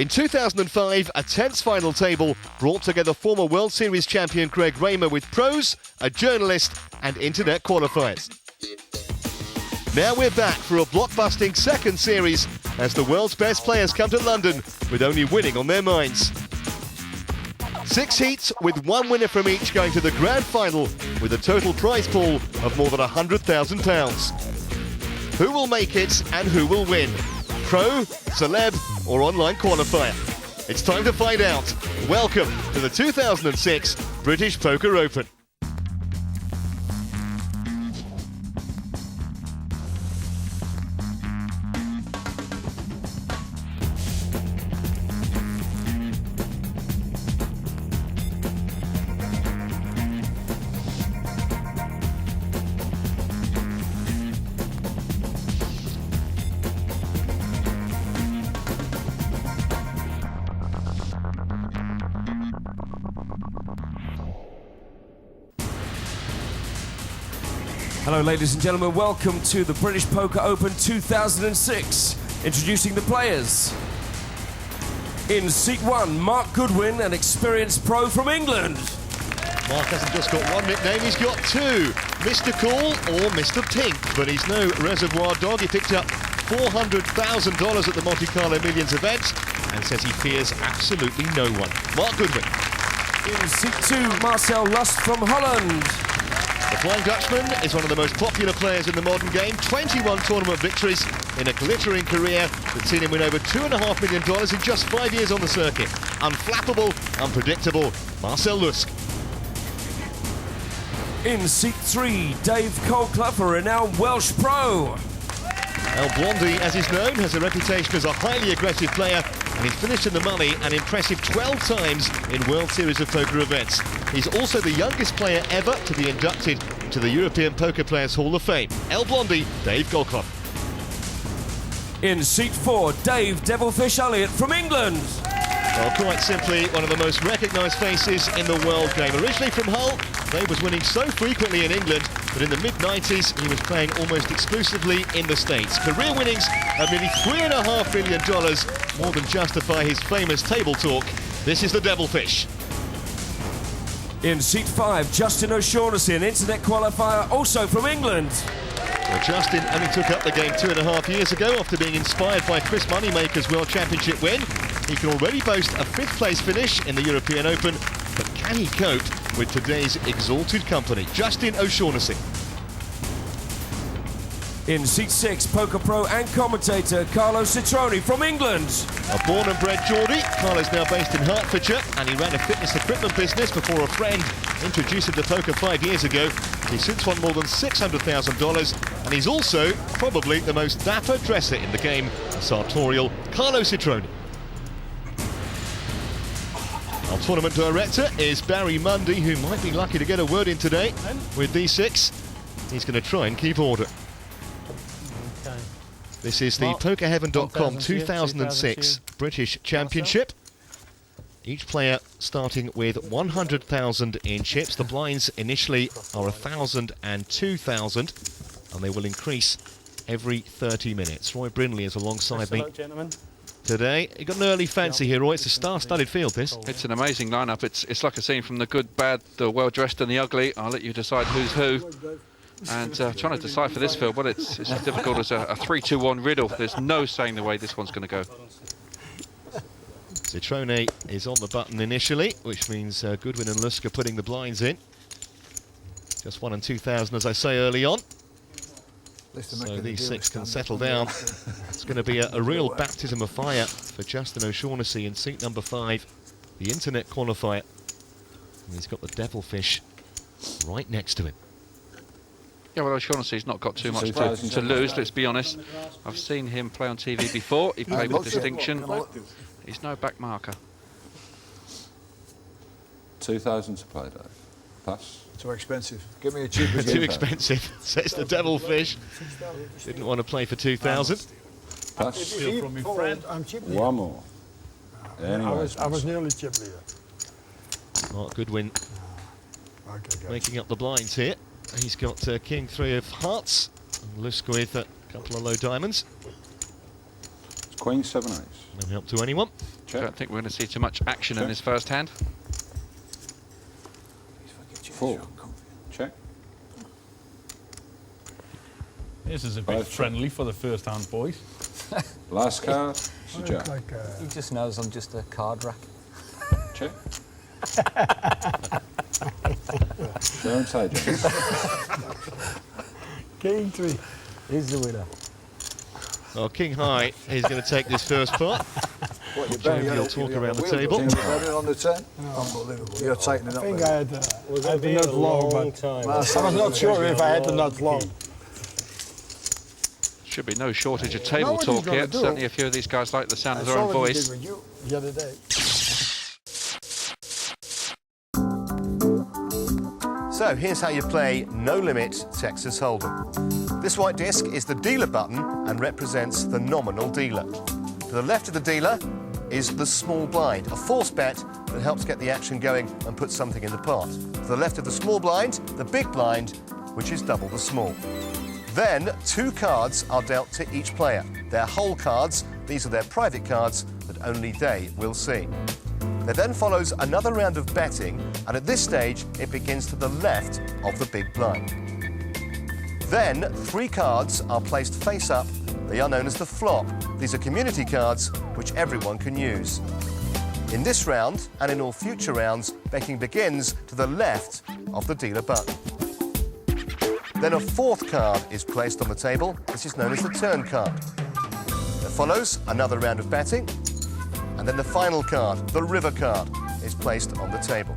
In 2005, a tense final table brought together former World Series champion Craig Raymer with pros, a journalist and internet qualifiers. Now we're back for a blockbusting second series as the world's best players come to London with only winning on their minds. 6 heats with 1 winner from each going to the grand final with a total prize pool of more than £100,000. Who will make it and who will win? Pro, celeb or online qualifier? It's time to find out. Welcome to the 2006 British Poker Open. Hello ladies and gentlemen, welcome to the British Poker Open 2006. Introducing the players. In seat 1, Mark Goodwin, an experienced pro from England. Mark hasn't just got one nickname, he's got 2. Mr. Cool or Mr. Pink, but he's no reservoir dog. He picked up $400,000 at the Monte Carlo Millions event and says he fears absolutely no one. Mark Goodwin. In seat 2, Marcel Lust from Holland. The Flying Dutchman is one of the most popular players in the modern game. 21 tournament victories in a glittering career that's seen him win over $2.5 million in just 5 years on the circuit. Unflappable, unpredictable, Marcel Lust. In seat 3, Dave Colclough, a renowned Welsh pro. El Blondie, as he's known, has a reputation as a highly aggressive player, and he's finished in the money an impressive 12 times in World Series of Poker events. He's also the youngest player ever to be inducted into the European Poker Players Hall of Fame. El Blondie, Dave Colclough. In seat 4, Dave Devilfish Elliott from England. Well, quite simply, one of the most recognised faces in the world game. Originally from Hull, Dave was winning so frequently in England, but in the mid-90s he was playing almost exclusively in the States. Career winnings of nearly $3.5 million more than justify his famous table talk. This is the Devilfish. In seat 5, Justin O'Shaughnessy, an internet qualifier also from England. Well, Justin only took up the game 2.5 years ago after being inspired by Chris Moneymaker's World Championship win. He can already boast a 5th place finish in the European Open, but can he cope with today's exalted company? Justin O'Shaughnessy. In seat 6, poker pro and commentator Carlo Citroni from England. A born and bred Geordie, Carlo's now based in Hertfordshire, and he ran a fitness equipment business before a friend introduced him to poker 5 years ago. He's since won more than $600,000, and he's also probably the most dapper dresser in the game, a sartorial Carlo Citroni. Our tournament director is Barry Mundy, who might be lucky to get a word in today with these 6. He's going to try and keep order. Okay. This is the PokerHeaven.com 2006 British Championship. Each player starting with 100,000 in chips. The blinds initially are 1,000 and 2,000, and they will increase every 30 minutes. Roy Brindley is alongside me today. You got an early fancy here, Roy. It's a star-studded field, this. It's an amazing lineup. It's like a scene from The Good, Bad, The Well-Dressed and The Ugly. I'll let you decide who's who. And trying to decipher this field, well, it's as difficult as a 3-2-1 riddle. There's no saying the way this one's going to go. Citroni is on the button initially, which means Goodwin and Lusk are putting the blinds in. Just 1 and 2,000, as I say, early on. So these 6 can settle down. It's going to be a real baptism of fire for Justin O'Shaughnessy in seat number 5, the internet qualifier. And he's got the Devilfish right next to him. Yeah, well, O'Shaughnessy's not got too much to lose, let's be honest. I've seen him play on TV before. He played with distinction. He's no back marker. 2,000 to play, Dave. Pass. Too expensive. Give me a cheaper Too expensive, says the Devilfish. Didn't want to play for 2,000. Pass. From my friend. I'm cheap. One more. Anyway, I was nearly chip leader. Mark Goodwin making up the blinds here. He's got King 3 of hearts, and Lusk with a couple of low diamonds. Queen 7 ace. No help to anyone. I Check. don't think we're going to see too much action in this first hand. 4. Check. This is a bit Five. friendly for the first hand, boys. Last card. It's a jack. Like, He just knows I'm just a card rack. Check. Don't say, James. King 3. He's the winner. Well, King High is going to take this first part. What, you Jovial talk around the table. You're betting on the 10? Unbelievable. You're tightening up. I think I had the been nut a long, long but time. I was not sure if I had the nut long. Should be no shortage of table what he's talk gonna here. do. Certainly a few of these guys like the sound I of their saw own what he voice. did with you the other day. So here's how you play No Limit Texas Hold'em. This white disc is the dealer button and represents the nominal dealer. To the left of the dealer is the small blind, a forced bet that helps get the action going and put something in the pot. To the left of the small blind, the big blind, which is double the small. Then 2 cards are dealt to each player. They're whole cards. These are their private cards that only they will see. There then follows another round of betting, and at this stage it begins to the left of the big blind. Then 3 cards are placed face up. They are known as the flop. These are community cards which everyone can use. In this round, and in all future rounds, betting begins to the left of the dealer button. Then a 4th card is placed on the table. This is known as the turn card. There follows another round of betting, and then the final card, the river card, is placed on the table.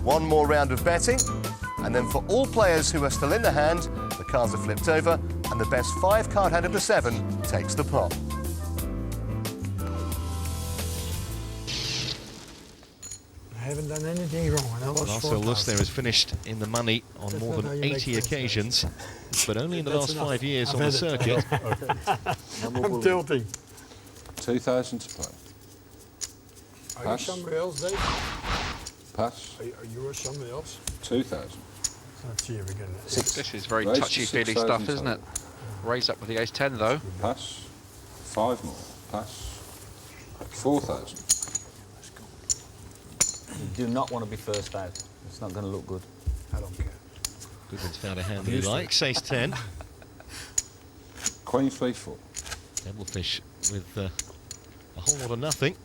1 more round of betting, and then for all players who are still in the hand, the cards are flipped over, and the best 5 card hand of the 7 takes the pot. I haven't done anything wrong, and I lost Marcel 4,000. Lust there has finished in the money on That's more not how than you make 80 things, occasions, but only in the That's last enough. 5 years I've on the had it. circuit. I'm tilting. 2,000 to play. Are Pass. you somewhere else, Dave? Pass. Are you or somewhere else? 2,000. Let's see if we can. This is very Raise to touchy-feely 6,000 stuff, isn't it? total. Raise up with the ace-10 though. Pass. 5 more. Pass. 4,000. You do not want to be first out. It's not going to look good. I don't care. Goodwin's found a hand that he likes, ace-10. Queen 3-4. Devilfish with a whole lot of nothing.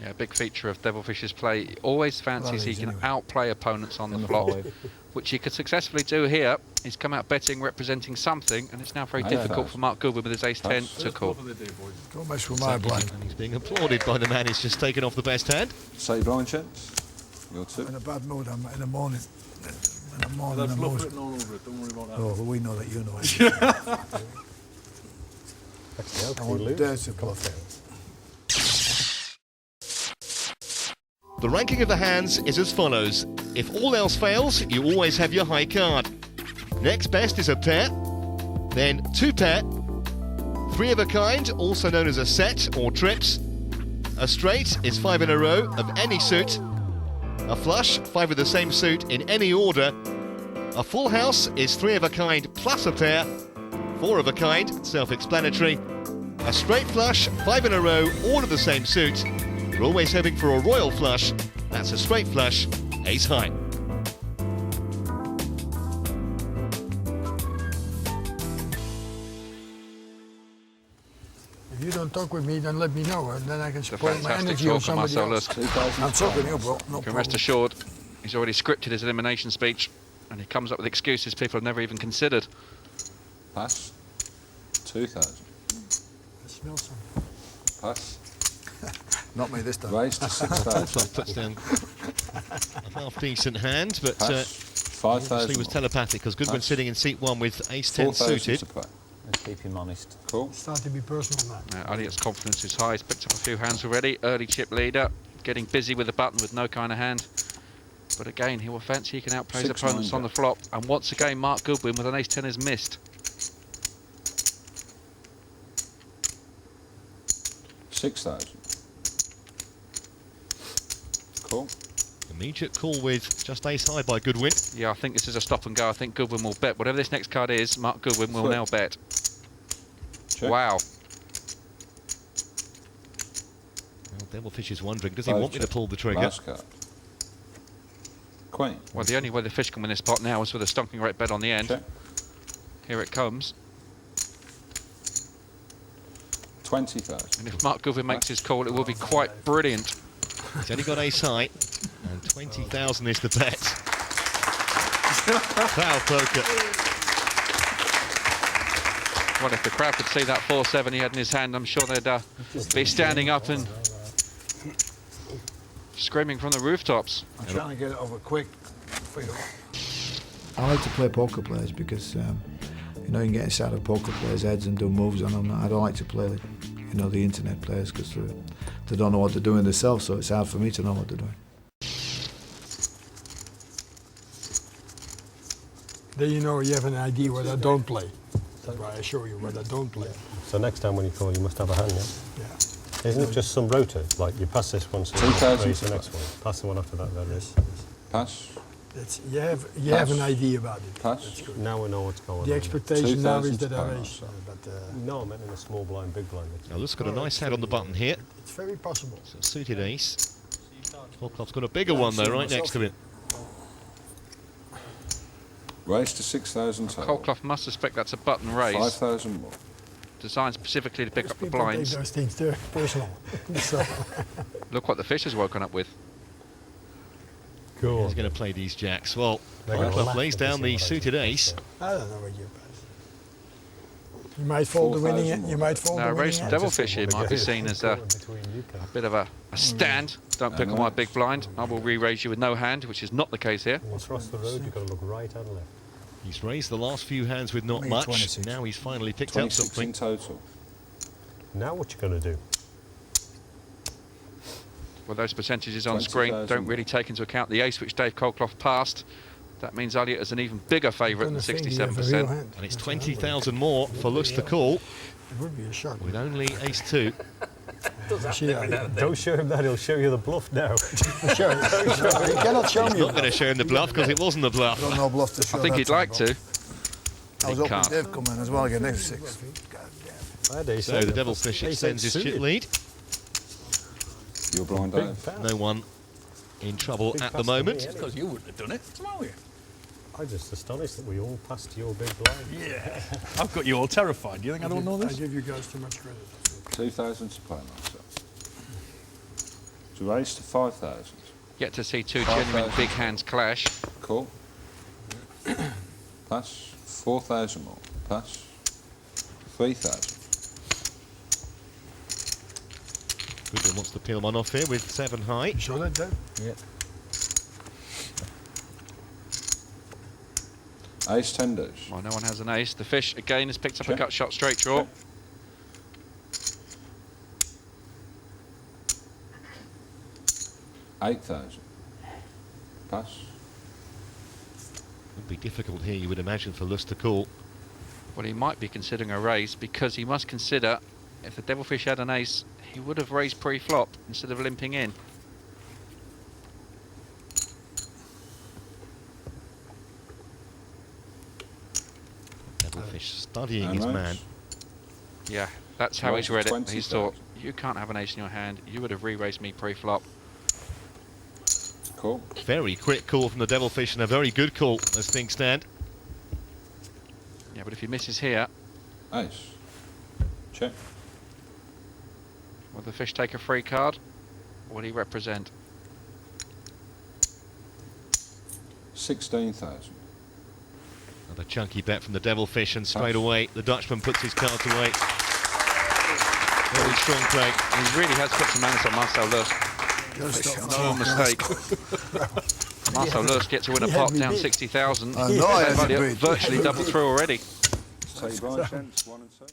Yeah, a big feature of Devilfish's play. He always fancies he can anyway. outplay opponents on the Number flop, 5. which he could successfully do here. He's come out betting, representing something, and it's now very difficult for Mark Goodwin with his ace-10 to call. Don't mess with my blind. And he's being applauded by the man who's just taken off the best hand. Say blind chance. Your 2. In a bad mood, I'm in the morning. In the morning, I'm always... all over it, don't worry about that. Oh, well, we know that you know it. I want dirty bluff. The ranking of the hands is as follows. If all else fails, you always have your high card. Next best is a pair, then 2 pair, 3 of a kind, also known as a set or trips. A straight is 5 in a row of any suit. A flush, 5 of the same suit in any order. A full house is 3 of a kind plus a pair. 4 of a kind, self-explanatory. A straight flush, 5 in a row, all of the same suit. You're always hoping for a royal flush. That's a straight flush, ace high. If you don't talk with me, then let me know, and then I can It's a spoil my fantastic energy on talk from somebody Marcel else. Lust. 2,000 I'm to talking play. to you, bro. No You can problem. rest assured, he's already scripted his elimination speech, and he comes up with excuses people have never even considered. Pass. 2,000. I smell something. Pass. Not me this time. Raise to 6,000. Fluff puts down a half-decent hand, but Pass. obviously 5,000 was more. telepathic because Goodwin's Pass. sitting in seat 1 with ace-10 4,000 suited. to play. Let's keep him honest. Cool. Start to be personal now. Elliot's confidence is high. He's picked up a few hands already. Early chip leader, getting busy with the button with no kind of hand. But again, he will fancy he can outplay his 6, opponents 9, on the flop. And once again, Mark Goodwin with an ace-10 has missed. 6,000. Cool. Immediate call with just ace high by Goodwin. Yeah, I think this is a stop and go. I think Goodwin will bet. Whatever this next card is, Mark Goodwin will Flip. now bet. Check. Wow. Devilfish is wondering, does he want me to pull the trigger? Last card. Queen. Well, the only way the fish can win this pot now is with a stonking rate bet on the end. Check. Here it comes. 20,000. And if Mark Goodwin makes his call, it will be quite brilliant. He's only got ace high, and 20,000 is the bet. Foul poker. Well, if the crowd could see that 4-7 he had in his hand, I'm sure they'd be standing up and screaming from the rooftops. I'm trying to get it over quick. I like to play poker players because you know, you can get inside of poker players' heads and do moves on them. I don't like to play, you know, the internet players because they don't know what they're doing themselves, so it's hard for me to know what they're doing. Then you know you have an idea what I don't play. That's why I show you what I don't play. So next time when you call, you must have a hand, yeah? Yeah. Isn't it just some rotor? Like you pass this one, so 2,000 raise the next one. Pass the one after that, then raise. Pass. That's, you have an idea about it. Pass. That's good. Now we know what's going The on. expectation now 2,000 is that to I play raise. No, I meant in a small blind, big blind. Now, Luke's got a nice hand on the button here. It's very possible. So suited ace. Colclough's got a bigger one though, right next to him. Raise to 6,000 total. Colclough must suspect that's a button raise, 5,000 more. designed specifically to pick up the People take blinds. those things too personal. So, Look what the fish has woken up with. Cool. He's going to play these jacks. Well, They're gonna Colclough laugh lays if they down see the what I suited do. ace. I don't know what you pass. You might fold the winning. 4,000 You might fold Now, the race winning. Devilfish here might be seen as a Between you guys. bit of a stand. Don't pick on my big blind. I will re-raise you with no hand, which is not the case here. Once across the road, you've got to look right and left. He's raised the last few hands with not Me, much. 26. Now he's finally picked up 26 something. in total. Now what you going to do? Well, those percentages on screen 20,000 don't really take into account the ace which Dave Colclough passed. That means Elliot is an even bigger favourite than 67%. And it's 20,000 more for Lust to call It would be a shot. with only ace 2. Don't show him that, he'll show you the bluff now. Sure. You cannot show me. Not going to show him the bluff because it wasn't the bluff. Got no bluff to show. I think that he'd like to. I was He hoping can't. Dave come in as well again next 6. I had ace So eight. the Devilfish Ace extends eight his suited. chip lead. You're blind, Big Dave. fan. No one in trouble Big at pass the to me, moment. innit? Because you wouldn't have done it. What's wrong with I'm just astonished that we all passed your big blind. you? Yeah. I've got you all terrified. Do you think I don't know I this? give you guys too much credit. 2,000 to play, myself. To raise to 5,000. Yet to see two 5,000. genuine big hands clash. Cool. Pass. 4,000 more. Pass. 3,000. Goodwin wants to peel one off here with 7 high. You sure that, Dave? Yeah. Ace 10 dish. Well, no one has an ace. The fish again has picked up a Check. gut shot straight draw. Check. 8,000. Pass. Would be difficult here, you would imagine, for Lust to call. Well, he might be considering a raise because he must consider if the Devilfish had an ace, he would have raised pre-flop instead of limping in. Devilfish studying And his raise. man. Yeah, that's how Well, he's read it. 20,000. He's thought, you can't have an ace in your hand. You would have re-raised me pre-flop. Cool. Very quick call from the Devilfish and a very good call as things stand. Yeah, but if he misses here, Ace. Check. will the fish take a free card? Or will he represent? 16,000. Another chunky bet from the Devilfish, and straight away the Dutchman puts his cards away. Very strong play. He really has put some manners on Marcel Lust. No mistake. Marcel Lust gets to win a He had pot me down beat. 60,000. I know I had And you Elliot beat. virtually double through already. Take blind chance, 1 and 2.